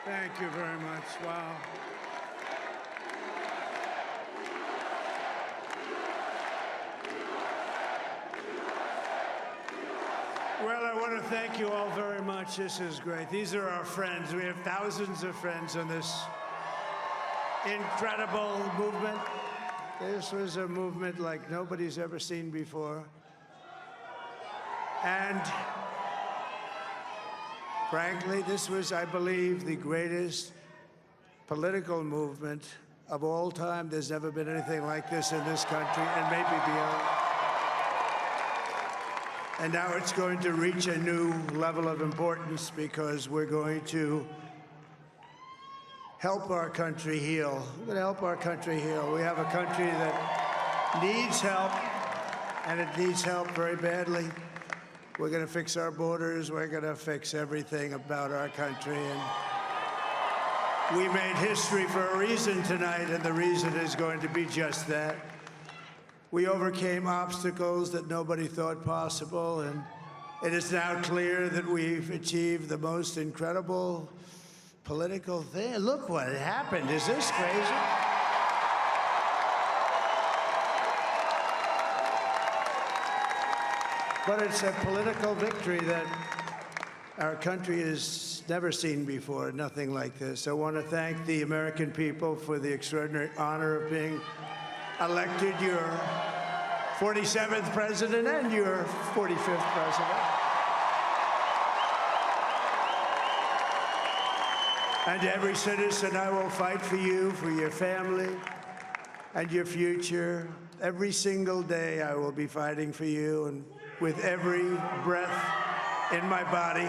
Thank you very much. Wow. Well, I want to thank you all very much. This is great. These are our friends. We have thousands of friends in this incredible movement. This was a movement like nobody's ever seen before. And frankly, this was, I believe, the greatest political movement of all time. There's never been anything like this in this country, and maybe beyond. And now it's going to reach a new level of importance because we're going to help our country heal. We're going to help our country heal. We have a country that needs help, and it needs help very badly. We're going to fix our borders. We're going to fix everything about our country. And we made history for a reason tonight, and the reason is going to be just that. We overcame obstacles that nobody thought possible, and it is now clear that we've achieved the most incredible political thing. Look what happened. Is this crazy? But it's a political victory that our country has never seen before, nothing like this. I want to thank the American people for the extraordinary honor of being elected your 47th president and your 45th president. And every citizen, I will fight for you, for your family, and your future. Every single day, I will be fighting for you, and with every breath in my body,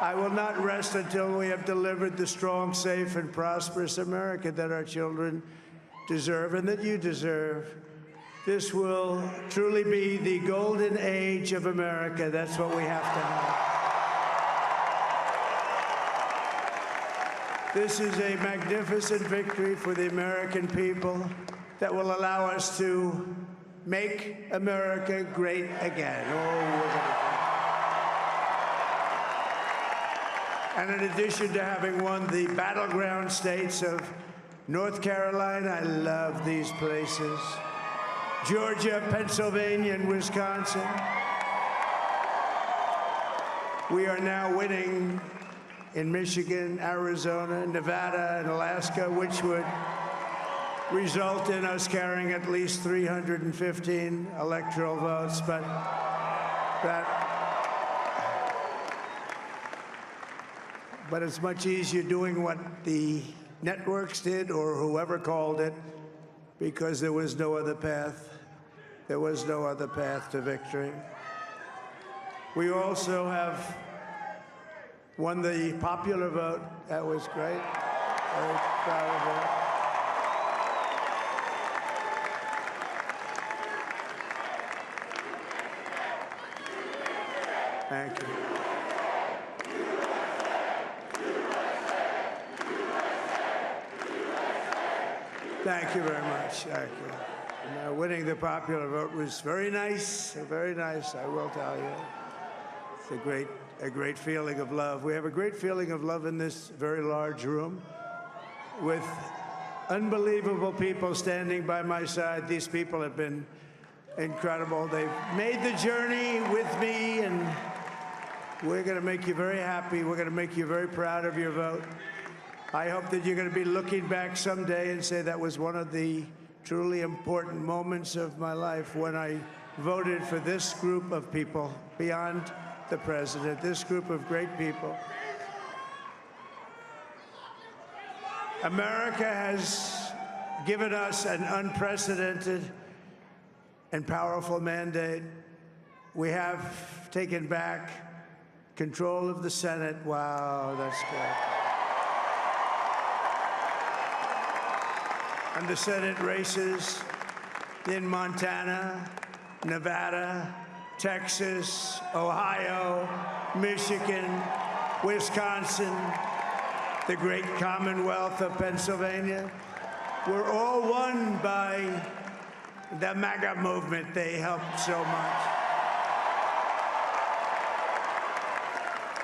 I will not rest until we have delivered the strong, safe, and prosperous America that our children deserve and that you deserve. This will truly be the golden age of America. That's what we have to have. This is a magnificent victory for the American people that will allow us to make America great again. And in addition to having won the battleground states of North Carolina, I love these places, Georgia, Pennsylvania, and Wisconsin, we are now winning in Michigan, Arizona, Nevada, and Alaska, which would result in us carrying at least 315 electoral votes, but it's much easier doing what the networks did or whoever called it, because there was no other path. There was no other path to victory. We also have won the popular vote. That was great. Very proud of that. Thank you. Thank you very much. Thank you. Winning the popular vote was very nice, I will tell you. It's a great feeling of love. We have a great feeling of love in this very large room with unbelievable people standing by my side. These people have been incredible. They've made the journey with me, and we're going to make you very happy. We're going to make you very proud of your vote. I hope that you're going to be looking back someday and say that was one of the truly important moments of my life when I voted for this group of people beyond the president, this group of great people. America has given us an unprecedented and powerful mandate. We have taken back control of the Senate. Wow, that's good. And the Senate races in Montana, Nevada, Texas, Ohio, Michigan, Wisconsin, the great Commonwealth of Pennsylvania, were all won by the MAGA movement. They helped so much.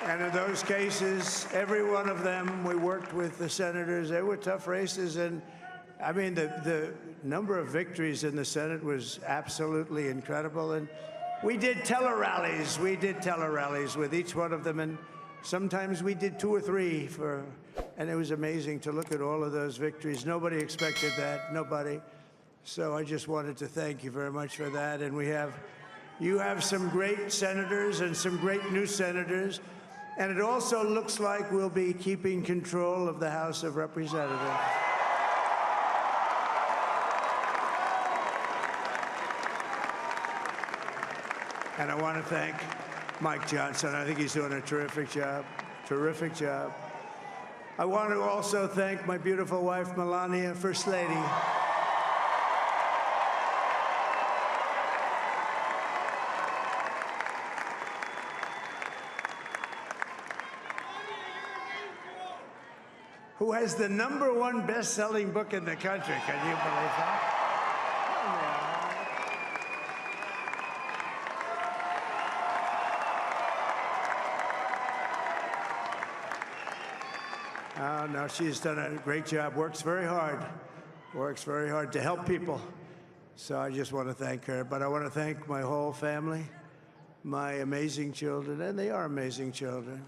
And in those cases, every one of them, we worked with the senators. They were tough races. And I mean, the number of victories in the Senate was absolutely incredible. And we did tele-rallies. We did tele-rallies with each one of them. And sometimes we did 2 or 3 and it was amazing to look at all of those victories. Nobody expected that, nobody. So I just wanted to thank you very much for that. And you have some great senators and some great new senators. And it also looks like we'll be keeping control of the House of Representatives. And I want to thank Mike Johnson. I think he's doing a terrific job. Terrific job. I want to also thank my beautiful wife, Melania, First Lady. Who has the #1 best-selling book in the country. Can you believe that? Oh, no, she's done a great job, works very hard to help people. So I just want to thank her. But I want to thank my whole family, my amazing children, and they are amazing children.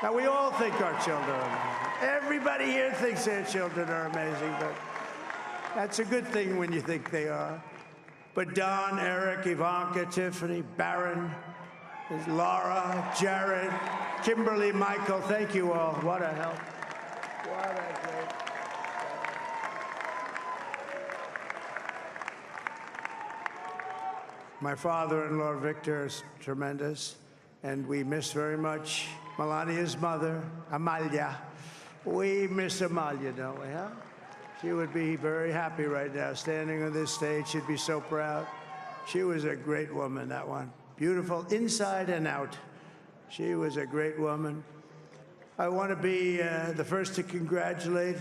Now, we all think our children are amazing. Everybody here thinks their children are amazing, but that's a good thing when you think they are. But Don, Eric, Ivanka, Tiffany, Barron, Laura, Jared, Kimberly, Michael, thank you all. What a help. What a great help. My father-in-law, Victor, is tremendous, and we miss very much Melania's mother, Amalia. We miss Amalia, don't we, huh? She would be very happy right now, standing on this stage. She'd be so proud. She was a great woman, that one. Beautiful inside and out. She was a great woman. I want to be the first to congratulate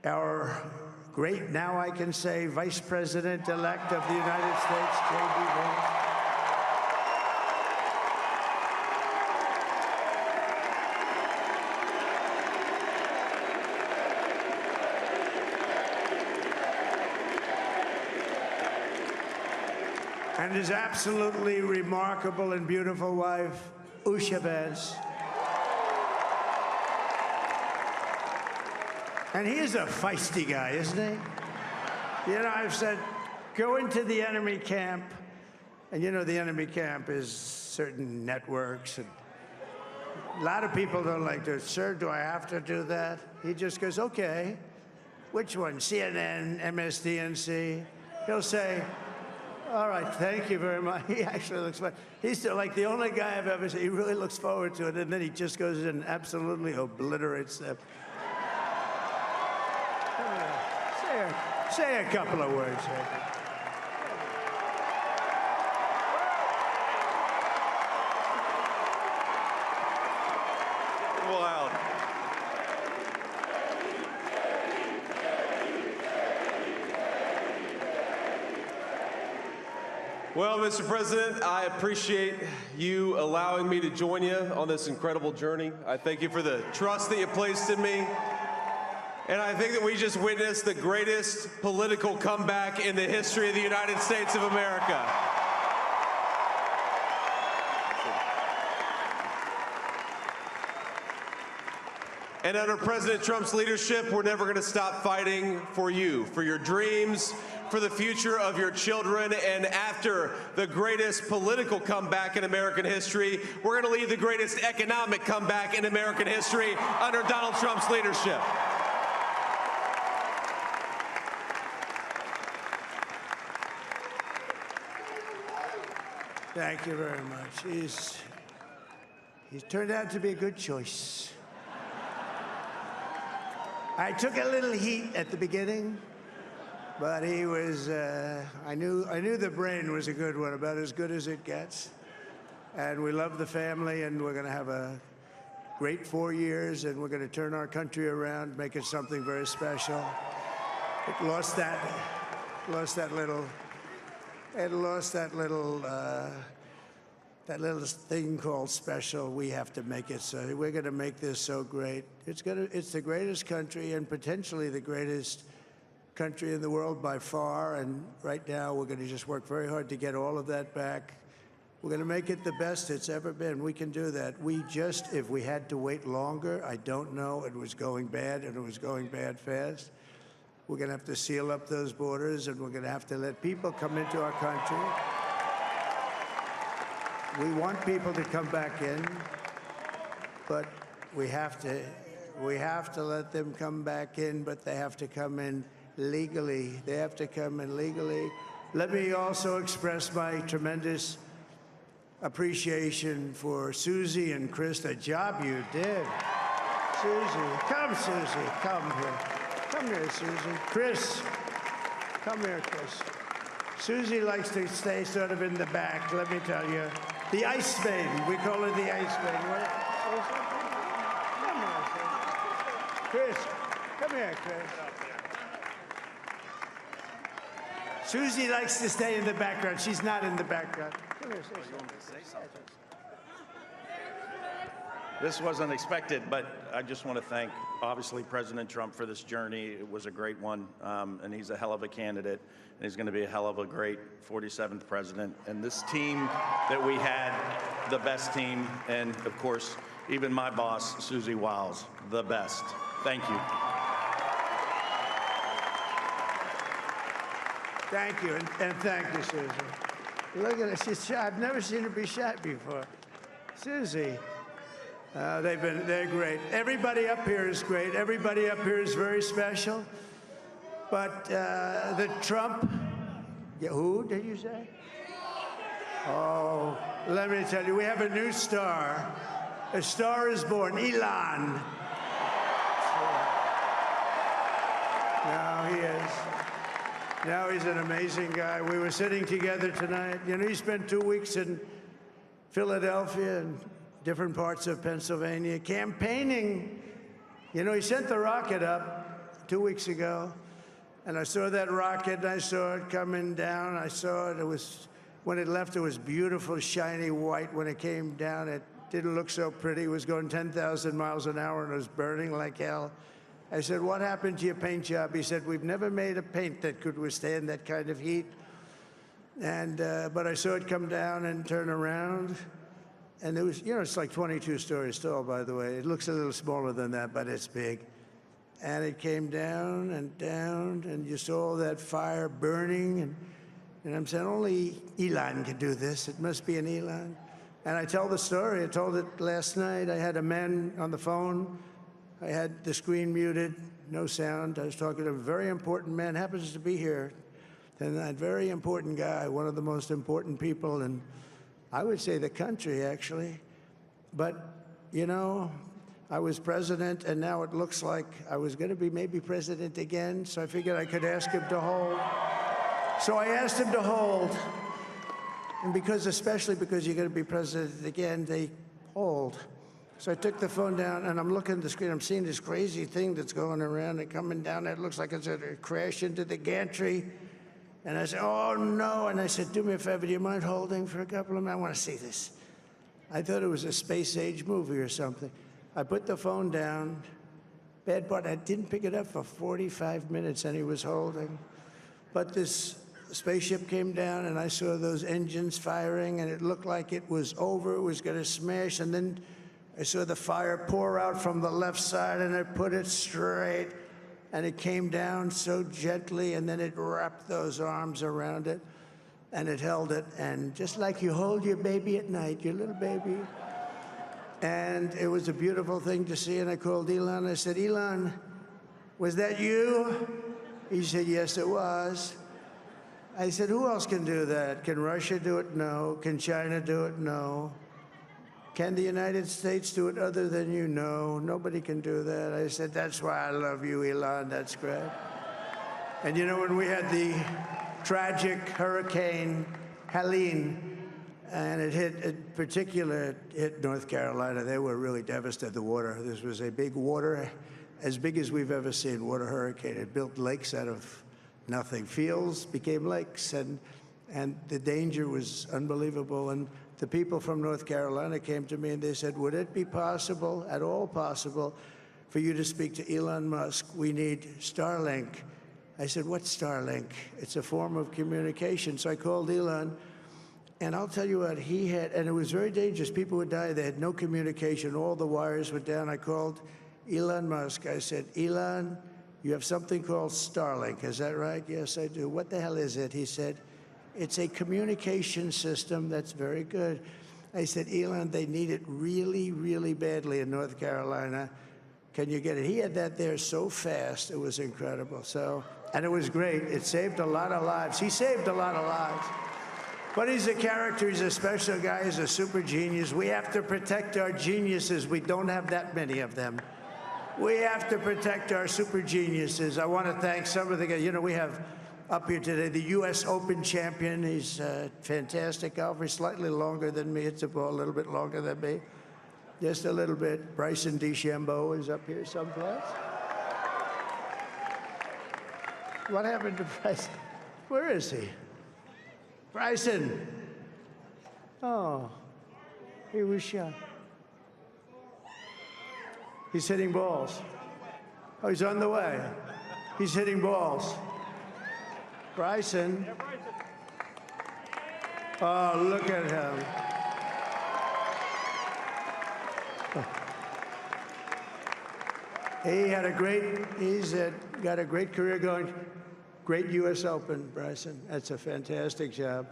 our great, now I can say, Vice President-elect of the United States, J.D. Vance. And his absolutely remarkable and beautiful wife, Usha Vance. And he is a feisty guy, isn't he? You know, I've said, go into the enemy camp, and you know the enemy camp is certain networks, and a lot of people don't like to, sir, do I have to do that? He just goes, okay, which one, CNN, MSDNC? He'll say, all right, thank you very much. He actually looks fun. He's like the only guy I've ever seen. He really looks forward to it, and then he just goes in and absolutely obliterates them. Say a couple of words. Wild. Well, Mr. President, I appreciate you allowing me to join you on this incredible journey. I thank you for the trust that you placed in me. And I think that we just witnessed the greatest political comeback in the history of the United States of America. And under President Trump's leadership, we're never going to stop fighting for you, for your dreams, for the future of your children. And after the greatest political comeback in American history, we're going to lead the greatest economic comeback in American history under Donald Trump's leadership. Thank you very much. He's turned out to be a good choice. I took a little heat at the beginning, but he was, I knew the brain was a good one, about as good as it gets. And we love the family, and we're going to have a great 4 years, and we're going to turn our country around, make it something very special. It lost that little that little thing called special, we have to make it so. We're going to make this so great. It's the greatest country and potentially the greatest country in the world by far. And right now, we're going to just work very hard to get all of that back. We're going to make it the best it's ever been. We can do that. If we had to wait longer, I don't know. It was going bad, and it was going bad fast. We're going to have to seal up those borders, and we're going to have to let people come into our country. We want people to come back in, but we have to let them come back in, but they have to come in legally. They have to come in legally. Let me also express my tremendous appreciation for Susie and Chris, the job you did. Susie, come here. Come here, Susie. Chris, come here, Chris. Susie likes to stay sort of in the back, let me tell you. The Ice Maiden, we call her the Ice Maiden. Come on, Chris. Come here, Chris. Susie likes to stay in the background. She's not in the background. Come here, say something. This wasn't expected, but I just want to thank, obviously, President Trump for this journey. It was a great one, and he's a hell of a candidate, and he's going to be a hell of a great 47th president. And this team that we had, the best team, and, of course, even my boss, Susie Wiles, the best. Thank you. Thank you, and thank you, Susie. Look at her, she's shy. I've never seen her be shy before. Susie. They're great. Everybody up here is great. Everybody up here is very special. But the Trump, who did you say? Oh, let me tell you, we have a new star. A star is born, Elon. Now he is. Now he's an amazing guy. We were sitting together tonight. You know, he spent 2 weeks in Philadelphia and different parts of Pennsylvania, campaigning. You know, he sent the rocket up 2 weeks ago, and I saw that rocket, and I saw it coming down. I saw it. When it left, it was beautiful, shiny white. When it came down, it didn't look so pretty. It was going 10,000 miles an hour, and it was burning like hell. I said, what happened to your paint job? He said, we've never made a paint that could withstand that kind of heat. And but I saw it come down and turn around. And it was, you know, it's like 22 stories tall, by the way. It looks a little smaller than that, but it's big. And it came down, and you saw that fire burning. And I'm saying, only Elon can do this. It must be an Elon. And I tell the story. I told it last night. I had a man on the phone. I had the screen muted, no sound. I was talking to a very important man, happens to be here. And that very important guy, one of the most important people in, I would say, the country, actually. But, you know, I was president, and now it looks like I was going to be maybe president again, so I figured I could ask him to hold. So I asked him to hold. And especially because you're going to be president again, they hold. So I took the phone down, and I'm looking at the screen. I'm seeing this crazy thing that's going around and coming down. It looks like it's going to crash into the gantry. And I said, oh, no. And I said, do me a favor. Do you mind holding for a couple of minutes? I want to see this. I thought it was a space-age movie or something. I put the phone down. Bad part, I didn't pick it up for 45 minutes, and he was holding. But this spaceship came down, and I saw those engines firing, and it looked like it was over. It was going to smash. And then I saw the fire pour out from the left side, and I put it straight. And it came down so gently, and then it wrapped those arms around it, and it held it. And just like you hold your baby at night, your little baby. And it was a beautiful thing to see. And I called Elon. I said, Elon, was that you? He said, yes, it was. I said, who else can do that? Can Russia do it? No. Can China do it? No. Can the United States do it other than you? No, nobody can do that. I said, that's why I love you, Elon. That's great. And you know, when we had the tragic Hurricane Helene, and it hit North Carolina, they were really devastated, the water. This was a big water, as big as we've ever seen, water hurricane. It built lakes out of nothing. Fields became lakes, and the danger was unbelievable. And the people from North Carolina came to me and they said, would it be possible, at all possible, for you to speak to Elon Musk? We need Starlink. I said, what's Starlink? It's a form of communication. So I called Elon, and I'll tell you what, he had, and it was very dangerous. People would die. They had no communication. All the wires were down. I called Elon Musk. I said, Elon, you have something called Starlink. Is that right? Yes, I do. What the hell is it? He said, it's a communication system that's very good. I said, Elon, they need it really, really badly in North Carolina. Can you get it? He had that there so fast. It was incredible. So, and it was great. It saved a lot of lives. He saved a lot of lives. But he's a character. He's a special guy. He's a super genius. We have to protect our geniuses. We don't have that many of them. We have to protect our super geniuses. I want to thank some of the guys. You know, we have up here today the U.S. Open champion. He's a fantastic golfer. He's slightly longer than me. Hits the ball a little bit longer than me. Just a little bit. Bryson DeChambeau is up here someplace. What happened to Bryson? Where is he? Bryson. Oh, he was shot. He's hitting balls. Oh, he's on the way. He's hitting balls. Bryson. Oh, look at him. He's got a great career going. Great U.S. Open, Bryson. That's a fantastic job.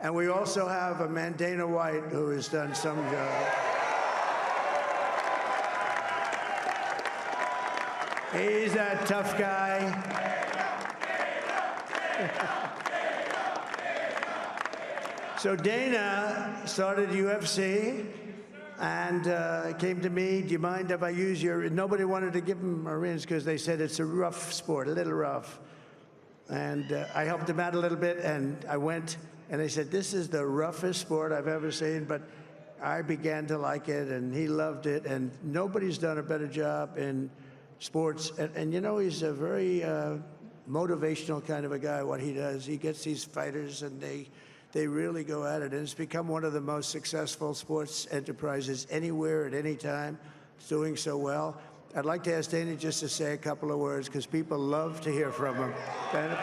And we also have a man, Dana White, who has done some job. He's a tough guy. So Dana started UFC and came to me, do you mind if I use your, nobody wanted to give him Marines because they said it's a rough sport, a little rough. And I helped him out a little bit, and I went, and they said, this is the roughest sport I've ever seen, but I began to like it, and he loved it, and nobody's done a better job in sports. And you know, he's a very motivational kind of a guy, what he does. He gets these fighters, and they really go at it, and it's become one of the most successful sports enterprises anywhere at any time. It's doing so well. I'd like to ask Dana just to say a couple of words, because people love to hear from him. Dana,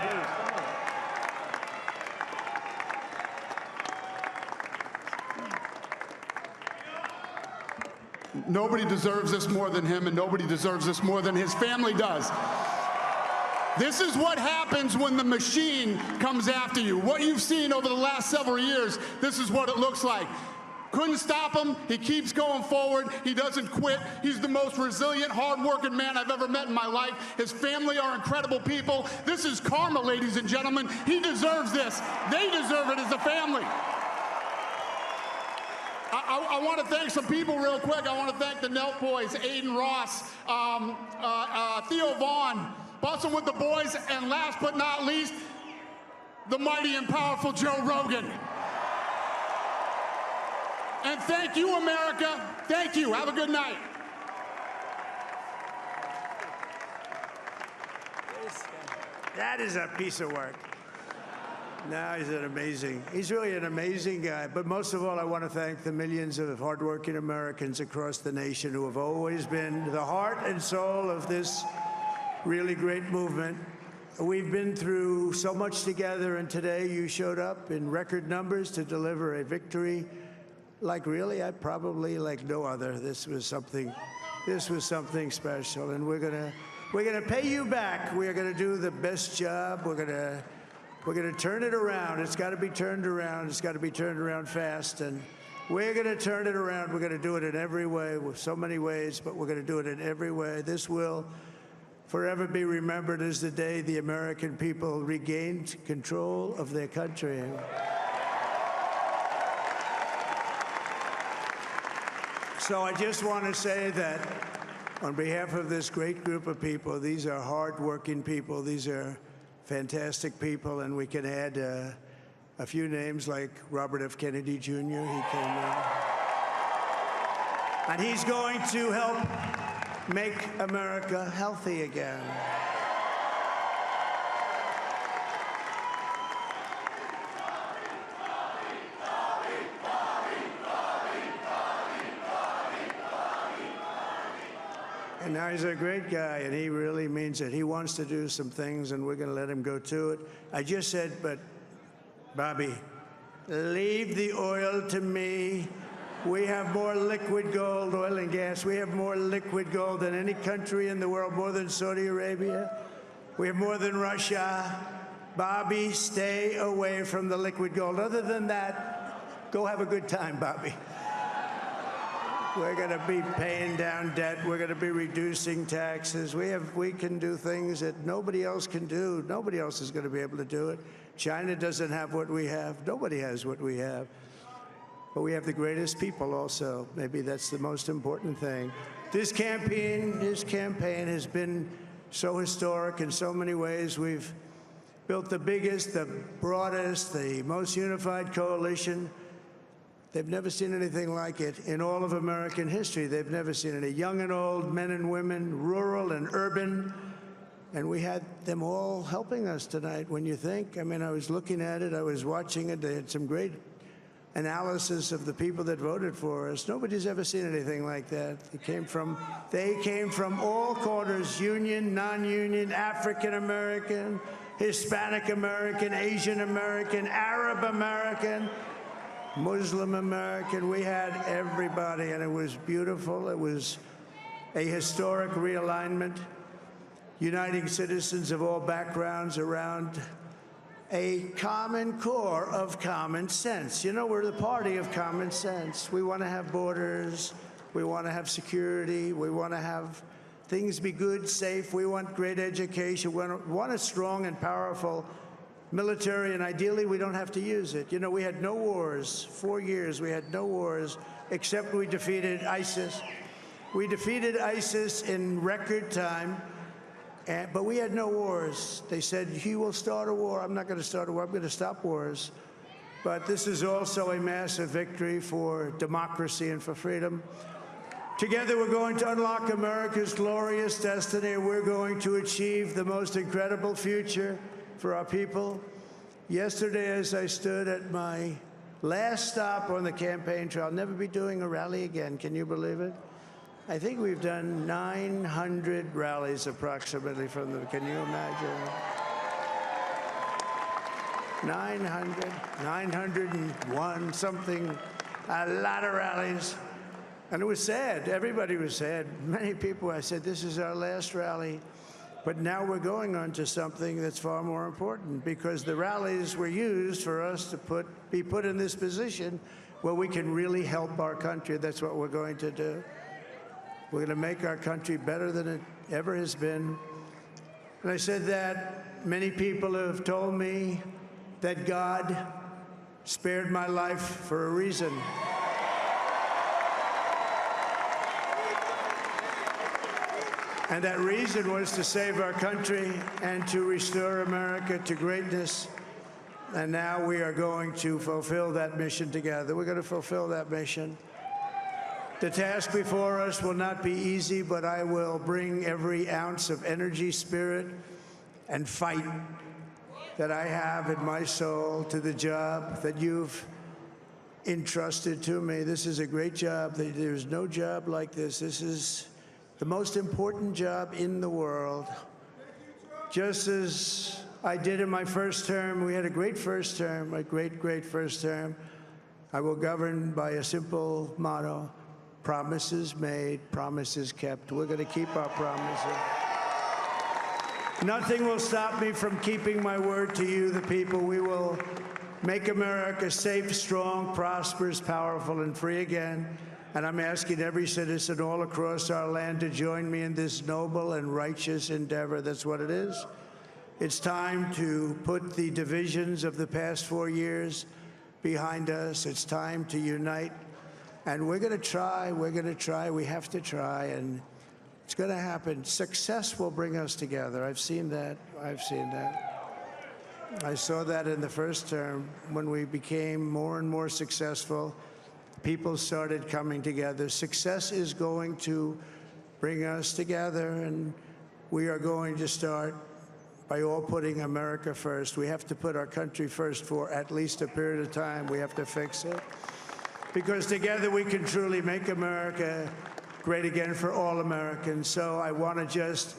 please. Nobody deserves this more than him, and nobody deserves this more than his family does. This is what happens when the machine comes after you. What you've seen over the last several years, this is what it looks like. Couldn't stop him. He keeps going forward. He doesn't quit. He's the most resilient, hard-working man I've ever met in my life. His family are incredible people. This is karma, ladies and gentlemen. He deserves this. They deserve it as a family. I want to thank some people real quick. I want to thank the Nelt boys, Aiden Ross, Theo Vaughn, Bussin' with the boys, and last but not least, the mighty and powerful Joe Rogan. And thank you, America. Thank you. Have a good night. That is a piece of work. No, he's really an amazing guy. But most of all, I want to thank the millions of hardworking Americans across the nation who have always been the heart and soul of this really great movement. We've been through so much together, and today you showed up in record numbers to deliver a victory like really, probably like no other. This was something special, and we're gonna pay you back. We're gonna do the best job. We're gonna turn it around. It's got to be turned around. It's got to be turned around fast, and we're gonna turn it around. We're gonna do it in every way, with so many ways, but we're gonna do it in every way. This will forever be remembered as the day the American people regained control of their country. So I just want to say that on behalf of this great group of people, these are hard-working people. These are fantastic people, and we can add a few names like Robert F. Kennedy Jr. He came in. And he's going to help make America healthy again. And now he's a great guy, and he really means it. He wants to do some things, and we're going to let him go to it. I just said, but, Bobby, leave the oil to me. We have more liquid gold, oil and gas. We have more liquid gold than any country in the world, more than Saudi Arabia. We have more than Russia. Bobby, stay away from the liquid gold. Other than that, go have a good time, Bobby. We're going to be paying down debt. We're going to be reducing taxes. We can do things that nobody else can do. Nobody else is going to be able to do it. China doesn't have what we have. Nobody has what we have. But we have the greatest people also. Maybe that's the most important thing. This campaign has been so historic in so many ways. We've built the biggest, the broadest, the most unified coalition. They've never seen anything like it in all of American history. They've never seen it. Young and old, men and women, rural and urban. And we had them all helping us tonight. When you think, I mean, I was looking at it, I was watching it. They had some great analysis of the people that voted for us. Nobody's ever seen anything like that. They came from all quarters, union, non-union, African American, Hispanic American, Asian American, Arab American, Muslim American. We had everybody, and it was beautiful. It was a historic realignment, uniting citizens of all backgrounds around a common core of common sense. You know, we're the party of common sense. We want to have borders. We want to have security. We want to have things be good, safe. We want great education. We want a strong and powerful military, and ideally, we don't have to use it. You know, we had no wars. 4 years, we had no wars, except we defeated ISIS. We defeated ISIS in record time, but we had no wars. They said, he will start a war. I'm not going to start a war. I'm going to stop wars. But this is also a massive victory for democracy and for freedom. Together, we're going to unlock America's glorious destiny. We're going to achieve the most incredible future for our people. Yesterday, as I stood at my last stop on the campaign trail, I'll never be doing a rally again. Can you believe it? I think we've done 900 rallies approximately from them. Can you imagine? 901, something, a lot of rallies. And it was sad. Everybody was sad. Many people, I said, this is our last rally. But now we're going on to something that's far more important, because the rallies were used for us to be put in this position where we can really help our country. That's what we're going to do. We're going to make our country better than it ever has been. And I said that many people have told me that God spared my life for a reason. And that reason was to save our country and to restore America to greatness. And now we are going to fulfill that mission together. We're going to fulfill that mission. The task before us will not be easy, but I will bring every ounce of energy, spirit, and fight that I have in my soul to the job that you've entrusted to me. This is a great job. There's no job like this. This is the most important job in the world. Just as I did in my first term, we had a great first term, a great, great first term. I will govern by a simple motto: promises made, promises kept. We're going to keep our promises. Nothing will stop me from keeping my word to you, the people. We will make America safe, strong, prosperous, powerful, and free again. And I'm asking every citizen all across our land to join me in this noble and righteous endeavor. That's what it is. It's time to put the divisions of the past 4 years behind us. It's time to unite. And we're going to try. We're going to try. We have to try. And it's going to happen. Success will bring us together. I've seen that. I've seen that. I saw that in the first term when we became more and more successful. People started coming together. Success is going to bring us together, and we are going to start by all putting America first. We have to put our country first for at least a period of time. We have to fix it, because together we can truly make America great again for all Americans. So I want to just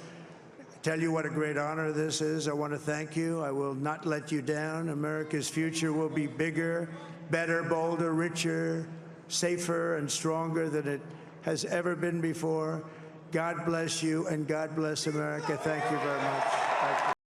tell you what a great honor this is. I want to thank you. I will not let you down. America's future will be bigger, better, bolder, richer, safer, and stronger than it has ever been before. God bless you, and God bless America. Thank you very much. Thank you.